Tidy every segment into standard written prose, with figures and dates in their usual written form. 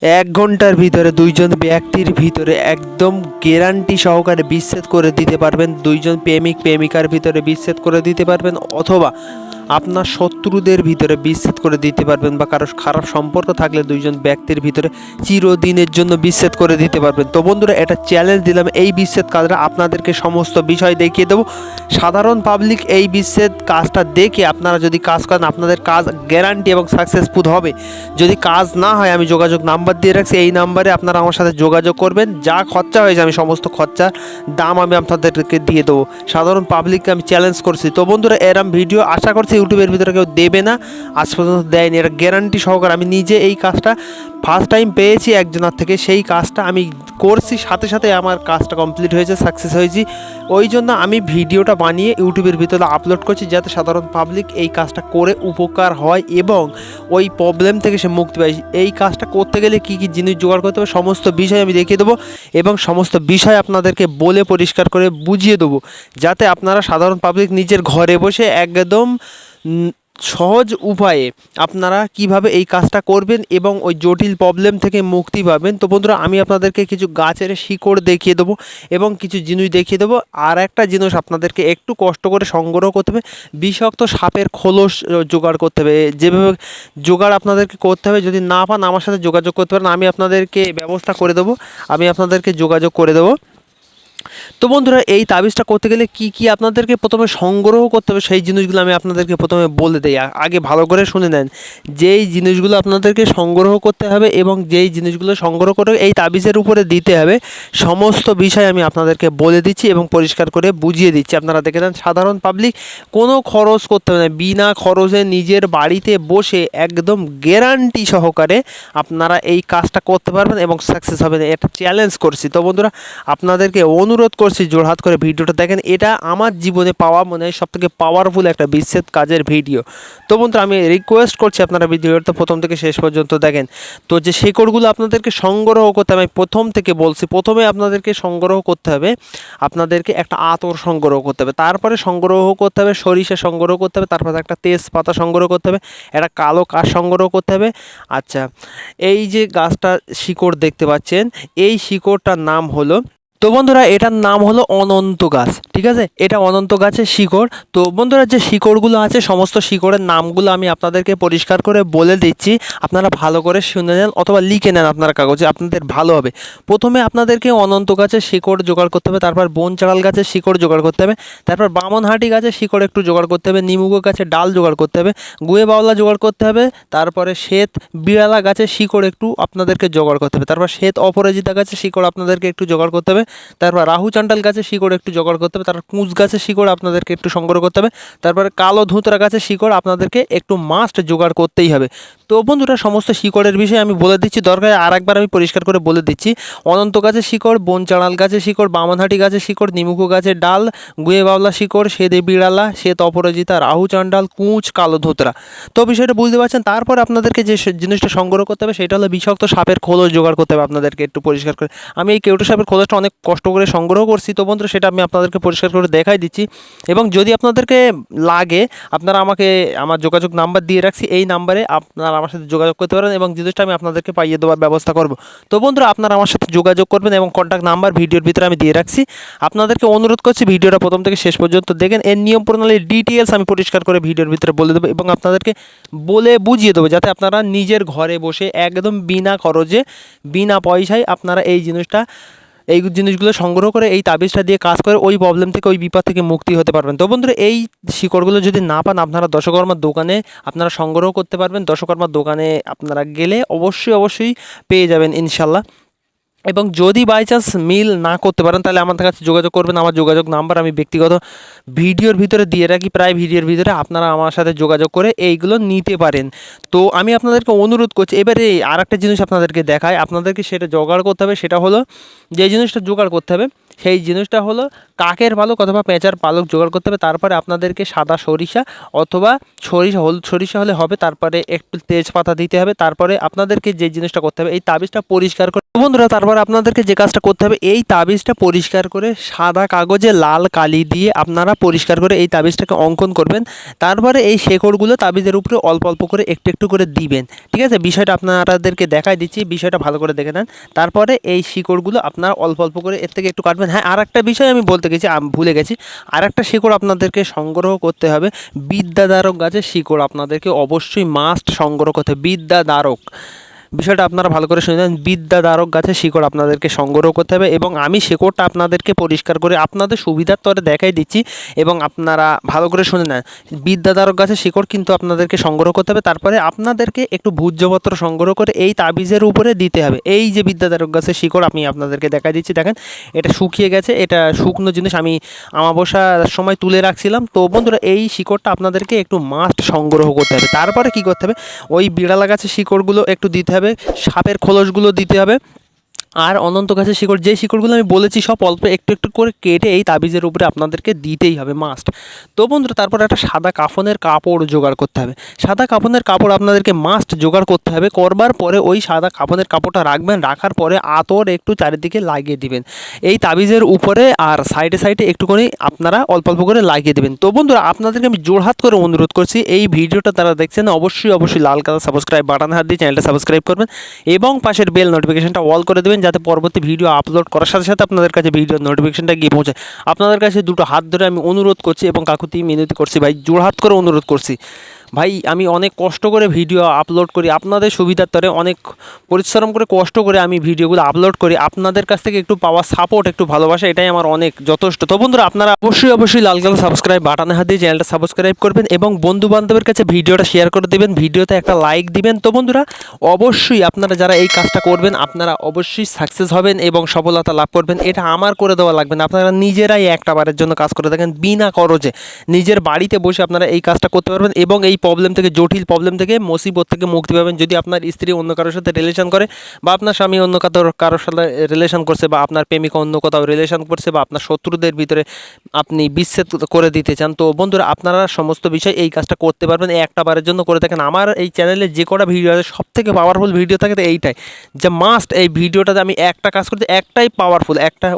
১ ঘন্টার ভিতরে ২ জন ব্যক্তির ভিতরে একদম গ্যারান্টি সহকারে বিচ্ছেদ করে দিতে পারবেন। ২ জন প্রেমিকার ভিতরে বিচ্ছেদ করে দিতে পারবেন, অথবা আপনার শত্রুদের ভিতরে বিচ্ছেদ করে দিতে পারবেন, বা কারো খারাপ সম্পর্ক থাকলে ২ জন ব্যক্তির ভিতরে চিরদিনের জন্য বিচ্ছেদ করে দিতে পারবেন। তো বন্ধুরা, এটা চ্যালেঞ্জ দিলাম, এই বিচ্ছেদ কাজটা আপনাদেরকে সমস্ত বিষয় দেখিয়ে দেবো। সাধারণ পাবলিক এই বিচ্ছেদ কাজটা দেখে আপনারা যদি কাজ করেন, আপনাদের কাজ গ্যারান্টি এবং সাকসেসফুল হবে। যদি কাজ না হয়, আমি যোগাযোগ নাম্বার দিয়ে রাখছি, এই নাম্বারে আপনারা আমার সাথে যোগাযোগ করবেন। যা খরচা হয়েছে আমি সমস্ত খরচার দাম আমি আপনাদেরকে দিয়ে দেবো। সাধারণ পাবলিককে আমি চ্যালেঞ্জ করছি। তো বন্ধুরা, এরম ভিডিও আশা করছি ইউটিউবের ভিতরে কেউ দেবে না, আজ পর্যন্ত দেয়নি। এটা গ্যারান্টি সহকারে আমি নিজে এই কাজটা ফার্স্ট টাইম পেয়েছি একজনের থেকে, সেই কাজটা আমি করছি, সাথে সাথে আমার কাজটা কমপ্লিট হয়েছে, সাকসেস হয়েছি। ওই জন্য আমি ভিডিওটা বানিয়ে ইউটিউবের ভিতরে আপলোড করছি, যাতে সাধারণ পাবলিক এই কাজটা করে উপকার হয় এবং ওই প্রবলেম থেকে সে মুক্তি পায়। এই কাজটা করতে গেলে কী কী জিনিস জোগাড় করতে হবে সমস্ত বিষয় আমি দেখিয়ে দেবো, এবং সমস্ত বিষয় আপনাদেরকে বলে পরিষ্কার করে বুঝিয়ে দেবো, যাতে আপনারা সাধারণ পাবলিক নিজের ঘরে বসে একদম সহজ উপায়ে আপনারা কিভাবে এই কাজটা করবেন এবং ওই জটিল প্রবলেম থেকে মুক্তি পাবেন। তো বন্ধুরা, আমি আপনাদেরকে কিছু গাছের শিকড় দেখিয়ে দেবো এবং কিছু জিনিস দেখিয়ে দেবো। আর একটা জিনিস আপনাদেরকে একটু কষ্ট করে সংগ্রহ করতে হবে, বিষাক্ত সাপের খোলস জোগাড় করতে হবে। যেভাবে জোগাড় আপনাদেরকে করতে হবে, যদি না পান আমার সাথে যোগাযোগ করতে পারেন, আমি আপনাদেরকে ব্যবস্থা করে দেবো, আমি আপনাদেরকে যোগাযোগ করে দেবো। তো বন্ধুরা, এই তাবিজটা করতে গেলে কি কি আপনাদেরকে প্রথমে সংগ্রহ করতে হবে সেই জিনিসগুলো আমি আপনাদেরকে প্রথমে বলে দিই। আগে ভালো করে শুনে নেন, যেই জিনিসগুলো আপনাদেরকে সংগ্রহ করতে হবে এবং যেই জিনিসগুলো সংগ্রহ করে এই তাবিজের উপরে দিতে হবে, সমস্ত বিষয় আমি আপনাদেরকে বলে দিচ্ছি এবং পরিষ্কার করে বুঝিয়ে দিচ্ছি। আপনারা দেখে নেন, সাধারণ পাবলিক কোনো খরচ করতে হবে না, বিনা খরচে নিজের বাড়িতে বসে একদম গ্যারান্টি সহকারে আপনারা এই কাজটা করতে পারবেন এবং সাকসেস হবেন। এটা চ্যালেঞ্জ করছি। তো বন্ধুরা, আপনাদেরকে অনুরোধ করছি জোড়হাত করে ভিডিওটা দেখেন। এটা আমার জীবনে পাওয়া মনে হয় সবথেকে পাওয়ারফুল একটা বিচ্ছেদ কাজের ভিডিও। তো বন্ধুরা, আমি রিকোয়েস্ট করছি আপনারা ভিডিওটা প্রথম থেকে শেষ পর্যন্ত দেখেন। তো যে শিকড়গুলো আপনাদেরকে সংগ্রহ করতে হবে, আমি প্রথম থেকে বলছি, প্রথমে আপনাদেরকে সংগ্রহ করতে হবে, আপনাদেরকে একটা আতর সংগ্রহ করতে হবে, তারপরে সংগ্রহ করতে হবে সরিষা সংগ্রহ করতে হবে, তারপরে একটা তেজপাতা সংগ্রহ করতে হবে, একটা কালো কাঠ সংগ্রহ করতে হবে। আচ্ছা, এই যে গাছটা শিকড় দেখতে পাচ্ছেন, এই শিকড়টার নাম হলো, তো বন্ধুরা, এটার নাম হলো অনন্ত গাছ, ঠিক আছে? এটা অনন্ত গাছের শিকড়। তো বন্ধুরা, যে শিকড়গুলো আছে সমস্ত শিকড়ের নামগুলো আমি আপনাদেরকে পরিষ্কার করে বলে দিচ্ছি, আপনারা ভালো করে শুনে নেন অথবা লিখে নেন আপনার কাগজে, আপনাদের ভালো হবে। প্রথমে আপনাদেরকে অনন্ত গাছের শিকড় জোগাড় করতে হবে, তারপর বনচাঁড়াল গাছের শিকড় জোগাড় করতে হবে, তারপর বামনহাটি গাছের শিকড় একটু জোগাড় করতে হবে, নিমুগো গাছের ডাল জোগাড় করতে হবে, গুয়ে বাওলা জোগাড় করতে হবে, তারপরে শ্বেত বিড়ালা গাছের শিকড় একটু আপনাদেরকে জোগাড় করতে হবে, তারপর শ্বেত অপরাজিতা গাছের শিকড় আপনাদেরকে একটু জোগাড় করতে হবে, তারপর রাহু চান্ডাল গাছের শিকড় একটু জোগাড় করতে হবে, তারপর কুঁচ গাছের শিকড় আপনাদেরকে একটু সংগ্রহ করতে হবে, তারপরে কালো ধুতরা গাছের শিকড় আপনাদেরকে একটু মাস্ট জোগাড় করতেই হবে। তো বন্ধুরা, সমস্ত শিকড়ের বিষয়ে আমি বলে দিচ্ছি, দরকার আরেকবার আমি পরিষ্কার করে বলে দিচ্ছি। অনন্ত গাছের শিকড়, বনচাঁড়াল গাছের শিকড়, বামনহাটি গাছের শিকড়, নিমুখো গাছের ডাল, গুয়ে বাবলা শিকড়, শ্বেত বিড়ালা, শ্বেত অপরাজিতা, রাহু চান্ডাল, কুঁচ, কালো ধুতরা। তো বিষয়টা বুঝতে পারছেন। তারপর আপনাদেরকে যে জিনিসটা সংগ্রহ করতে হবে সেটা হলো বিষাক্ত সাপের খোলস জোগাড় করতে হবে আপনাদেরকে একটু পরিষ্কার করে। আমি এই কেউটো সাপের খোলসটা অনেক কষ্ট করে সংগ্রহ করছি। তো বন্ধুরা, সেটা আমি আপনাদেরকে পরিষ্কার করে দেখাই দিচ্ছি, এবং যদি আপনাদেরকে লাগে আপনারা আমাকে আমার যোগাযোগ নাম্বার দিয়ে রাখছি, এই নাম্বারে আপনারা আমার সাথে যোগাযোগ করতে পারেন এবং জিনিসটা আমি আপনাদেরকে পাইয়ে দেওয়ার ব্যবস্থা করব। তো বন্ধুরা, আপনারা আমার সাথে যোগাযোগ করবেন এবং কন্ট্যাক্ট নাম্বার ভিডিওর ভিতরে আমি দিয়ে রাখছি। আপনাদেরকে অনুরোধ করছি ভিডিওটা প্রথম থেকে শেষ পর্যন্ত দেখেন, এর নিয়ম প্রণালীর ডিটেলস আমি পরিষ্কার করে ভিডিওর ভিতরে বলে দেবো এবং আপনাদেরকে বলে বুঝিয়ে দেবো, যাতে আপনারা নিজের ঘরে বসে একদম বিনা খরচে বিনা পয়সায় আপনারা এই জিনিসগুলো সংগ্রহ করে এই তাবিজটা দিয়ে কাজ করে ওই প্রবলেম থেকে, ওই বিপদ থেকে মুক্তি হতে পারবেন। তো বন্ধুরা, এই শিকড়গুলো যদি না পান আপনারা দশকর্মার দোকানে আপনারা সংগ্রহ করতে পারবেন। দশকর্মার দোকানে আপনারা গেলে অবশ্যই পেয়ে যাবেন ইনশাল্লাহ। এবং যদি বাই চান্স মিল না করতে পারেন তাহলে আমাদের কাছে যোগাযোগ করবেন। আমার যোগাযোগ নাম্বার আমি ব্যক্তিগত ভিডিওর ভিতরে দিয়ে রাখি, প্রায় ভিডিওর ভিতরে আপনারা আমার সাথে যোগাযোগ করে এইগুলো নিতে পারেন। তো আমি আপনাদেরকে অনুরোধ করছি, এবারে আর একটা জিনিস আপনাদেরকে দেখায়, আপনাদেরকে সেটা জোগাড় করতে হবে। সেটা হলো, যে জিনিসটা জোগাড় করতে হবে সেই জিনিসটা হলো কাকের পালক অথবা পেঁচার পালক জোগাড় করতে হবে। তারপরে আপনাদেরকে সাদা সরিষা অথবা হলুদ সরিষা হলে হবে। তারপরে একটু তেজপাতা দিতে হবে। তারপরে আপনাদেরকে যে জিনিসটা করতে হবে, এই তাবিজটা পরিষ্কার করে বন্ধুরা, তারপর আপনাদেরকে যে কাজটা করতে হবে, এই তাবিজটা পরিষ্কার করে সাদা কাগজে লাল কালি দিয়ে আপনারা পরিষ্কার করে এই তাবিজটাকে অঙ্কন করবেন। তারপরে এই শেকড়গুলো তাবিজের উপরে অল্প অল্প করে একটু একটু করে দিবেন। ঠিক আছে, বিষয়টা আপনাদেরকে দেখাই দিচ্ছি, বিষয়টা ভালো করে দেখে নেন। তারপরে এই শিকড়গুলো আপনারা অল্প অল্প করে এর থেকে একটু কাটবেন। হ্যাঁ, আর একটা বিষয় আমি বলতে গেছি, ভুলে গেছি, আর একটা শিকড় আপনাদেরকে সংগ্রহ করতে হবে। বিদ্যাধারক গাছের শিকড় আপনাদেরকে অবশ্যই মাস্ট সংগ্রহ করতে হবে। বিদ্যাধারক, বিষয়টা আপনারা ভালো করে শুনে নেন। বিদ্যাধারক গাছের শিকড় আপনাদেরকে সংগ্রহ করতে হবে এবং আমি শিকড়টা আপনাদেরকে পরিষ্কার করে আপনাদের সুবিধার তরে দেখাই দিচ্ছি এবং আপনারা ভালো করে শুনে নেন। বিদ্যাধারক গাছের শিকড় কিন্তু আপনাদেরকে সংগ্রহ করতে হবে। তারপরে আপনাদেরকে একটু ভূজ্যপত্র সংগ্রহ করে এই তাবিজের উপরে দিতে হবে। এই যে বিদ্যাধারক গাছের শিকড় আমি আপনাদেরকে দেখাই দিচ্ছি, দেখেন এটা শুকিয়ে গেছে, এটা শুকনো জিনিস, আমি আমাবস্যার সময় তুলে রাখছিলাম। তো বন্ধুরা, এই শিকড়টা আপনাদেরকে একটু মাস্ট সংগ্রহ করতে হবে। তারপরে কি করতে হবে, ওই বিড়ালা গাছের শিকড়গুলো একটু দিতে হবে, সাপের খোলসগুলো দিতে হবে, আর অনন্ত গাছের শিকড়, যে শিকড়গুলো আমি বলেছি সব অল্প একটু একটু করে কেটে এই তাবিজের উপরে আপনাদেরকে দিতেই হবে মাস্ট। তো বন্ধুরা, তারপর একটা সাদা কাফনের কাপড় জোগাড় করতে হবে। সাদা কাফনের কাপড় আপনাদেরকে মাস্ট জোগাড় করতে হবে। করবার পরে ওই সাদা কাফনের কাপড়টা রাখবেন, রাখার পরে আতর একটু চারিদিকে লাগিয়ে দিবেন এই তাবিজের উপরে, আর সাইডে সাইডে একটুখানি আপনারা অল্প অল্প করে লাগিয়ে দেবেন। তো বন্ধুরা, আপনাদেরকে আমি জোড়হাত করে অনুরোধ করছি, এই ভিডিওটা তারা দেখছেন অবশ্যই অবশ্যই লাল কালার সাবস্ক্রাইব বাটন হাত দিয়ে চ্যানেলটা সাবস্ক্রাইব করবেন এবং পাশের বেল নোটিফিকেশনটা অল করে দেবেন, যাতে পরবর্তী ভিডিও আপলোড করার সাথে সাথে আপনাদের কাছে ভিডিও নোটিফিকেশনটা গিয়ে পৌঁছায়। আপনাদের কাছে দুটো হাত ধরে আমি অনুরোধ করছি এবং কাকুতি মিনতি করছি, ভাই জোড়হাত করে অনুরোধ করছি। ভাই, আমি অনেক কষ্ট করে ভিডিও আপলোড করি আপনাদের সুবিধার তরে, অনেক পরিশ্রম করে কষ্ট করে আমি ভিডিওগুলো আপলোড করি। আপনাদের কাছ থেকে একটু পাওয়া সাপোর্ট, একটু ভালোবাসা, এটাই আমার অনেক যথেষ্ট। তো বন্ধুরা, আপনারা অবশ্যই অবশ্যই লাল কালার সাবস্ক্রাইব বাটনে হাত দিয়ে চ্যানেলটা সাবস্ক্রাইব করবেন এবং বন্ধু বান্ধবের কাছে ভিডিওটা শেয়ার করে দেবেন, ভিডিওতে একটা লাইক দিবেন। তো বন্ধুরা, অবশ্যই আপনারা যারা এই কাজটা করবেন আপনারা অবশ্যই সাকসেস হবেন এবং সফলতা লাভ করবেন। এটা আমার করে দেওয়া লাগবে না, আপনারা নিজেরাই একটা বারের জন্য কাজ করে থাকেন বিনা খরচে, নিজের বাড়িতে বসে আপনারা এই কাজটা করতে পারবেন এবং এই প্রবলেম থেকে, জটিল প্রবলেম থেকে, মুসিবত থেকে মুক্তি পাবেন। যদি আপনার স্ত্রী অন্য কারোর সাথে রিলেশন করে, বা আপনার স্বামী অন্য কারোর সাথে রিলেশন করছে, বা আপনার প্রেমিকা অন্য কোথাও রিলেশন করছে, বা আপনার শত্রুদের ভিতরে আপনি বিচ্ছেদ করে দিতে চান, তো বন্ধুরা আপনারা সমস্ত বিষয় এই কাজটা করতে পারবেন এই একটা বারের জন্য করে থাকেন। আমার এই চ্যানেলে যে কটা ভিডিও আছে সব থেকে পাওয়ারফুল ভিডিও থাকে তো এইটাই, যে মাস্ট এই ভিডিওটাতে আমি একটা কাজ করতে, একটাই পাওয়ারফুল, একটা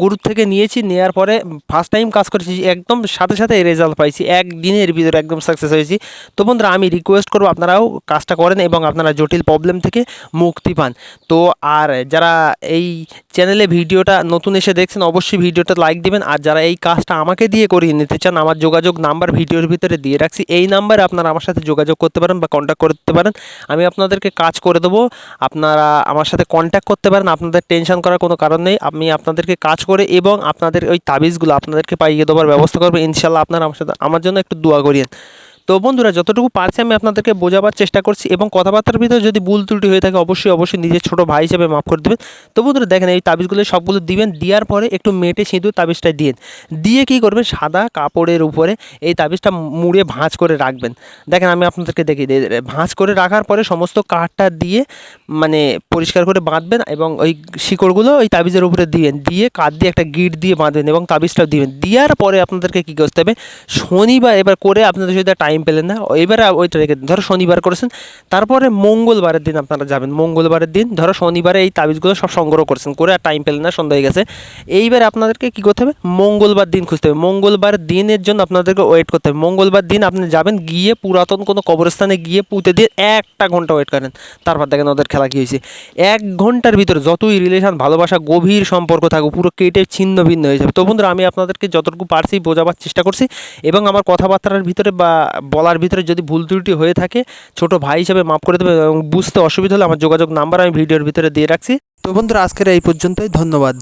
গুরু থেকে নিয়েছি, নেওয়ার পরে ফার্স্ট টাইম কাজ করেছি, একদম সাথে সাথে রেজাল্ট পাইছি, একদিনের ভিতরে একদম সাকসেস হয়েছি। তো বন্ধুরা, আমি রিকোয়েস্ট করবো আপনারাও কাজটা করেন এবং আপনারা জটিল প্রবলেম থেকে মুক্তি পান। তো আর যারা এই চ্যানেলে ভিডিওটা নতুন এসে দেখছেন অবশ্যই ভিডিওটা লাইক দিবেন, আর যারা এই কাজটা আমাকে দিয়ে করিয়ে নিতে চান, আমার যোগাযোগ নাম্বার ভিডিওর ভিতরে দিয়ে রাখছি, এই নাম্বারে আপনারা আমার সাথে যোগাযোগ করতে পারেন বা কন্ট্যাক্ট করতে পারেন, আমি আপনাদেরকে কাজ করে দেবো। আপনারা আমার সাথে কন্ট্যাক্ট করতে পারেন, আপনাদের টেনশন করার কোনো কারণ নেই, আমি আপনাদেরকে কাজ করে এবং আপনাদের ওই তাবিজগুলো আপনাদেরকে পাইয়ে দেওয়ার ব্যবস্থা করবো ইনশাল্লাহ। আপনারা আমার জন্য একটু দোয়া করিয়েন। তো বন্ধুরা, যতটুকু পারছি আমি আপনাদেরকে বোঝাবার চেষ্টা করছি এবং কথাবার্তার ভিতরে যদি ভুল ত্রুটি হয়ে থাকে অবশ্যই অবশ্যই নিজের ছোটো ভাই হিসেবে মাফ করে দেবেন। তো বন্ধুরা, দেখেন এই তাবিজগুলো সবগুলো দিবেন, দেওয়ার পরে একটু মেটে সিঁদুর তাবিজটা দিয়ে কী করবেন, সাদা কাপড়ের উপরে এই তাবিজটা মুড়ে ভাঁজ করে রাখবেন। দেখেন আমি আপনাদেরকে দেখিয়ে দিই, ভাঁজ করে রাখার পরে সমস্ত কাঠটা দিয়ে মানে পরিষ্কার করে বাঁধবেন এবং ওই শিকড়গুলো ওই তাবিজের উপরে দিবেন, দিয়ে কাঠ দিয়ে একটা গিট দিয়ে বাঁধবেন এবং তাবিজটাও দিবেন। দেওয়ার পরে আপনাদেরকে কী করতে হবে, শনিবার এবার করে আপনাদের যদি টাইম পেলেন না, এবারে ওইটা রেখে ধরো শনিবার করেছেন, তারপরে মঙ্গলবারের দিন আপনারা যাবেন, মঙ্গলবারের দিন ধরো শনিবারে এই তাবিজগুলো সব সংগ্রহ করছেন, করে আর টাইম পেলেন না, সন্ধ্যা হয়ে গেছে, এইবারে আপনাদেরকে কী করতে হবে, মঙ্গলবার দিন খুঁজতে হবে। মঙ্গলবার দিনের জন্য আপনাদেরকে ওয়েট করতে হবে। মঙ্গলবার দিন আপনি যাবেন, গিয়ে পুরাতন কোনো কবরস্থানে গিয়ে পুঁতে দিয়ে 1 ঘন্টা ওয়েট করেন, তারপর দেখেন ওদের খেলা কী হয়েছে। 1 ঘন্টার ভিতরে যতই রিলেশন, ভালোবাসা, গভীর সম্পর্ক থাকুক পুরো কেটে ছিন্ন ভিন্ন হয়ে যাবে। তো বন্ধুরা, আমি আপনাদেরকে যতটুকু পারছি বোঝাবার চেষ্টা করছি এবং আমার কথাবার্তার ভিতরে বা বলার ভিতরে যদি ভুল ত্রুটি হয়ে থাকে ছোট ভাই হিসেবে মাফ করে দেবে এবং বুঝতে অসুবিধা হলে আমার যোগাযোগ নাম্বার আমি ভিডিওর ভিতরে দিয়ে রাখছি। তো বন্ধুরা, আজকের এই পর্যন্তই, ধন্যবাদ।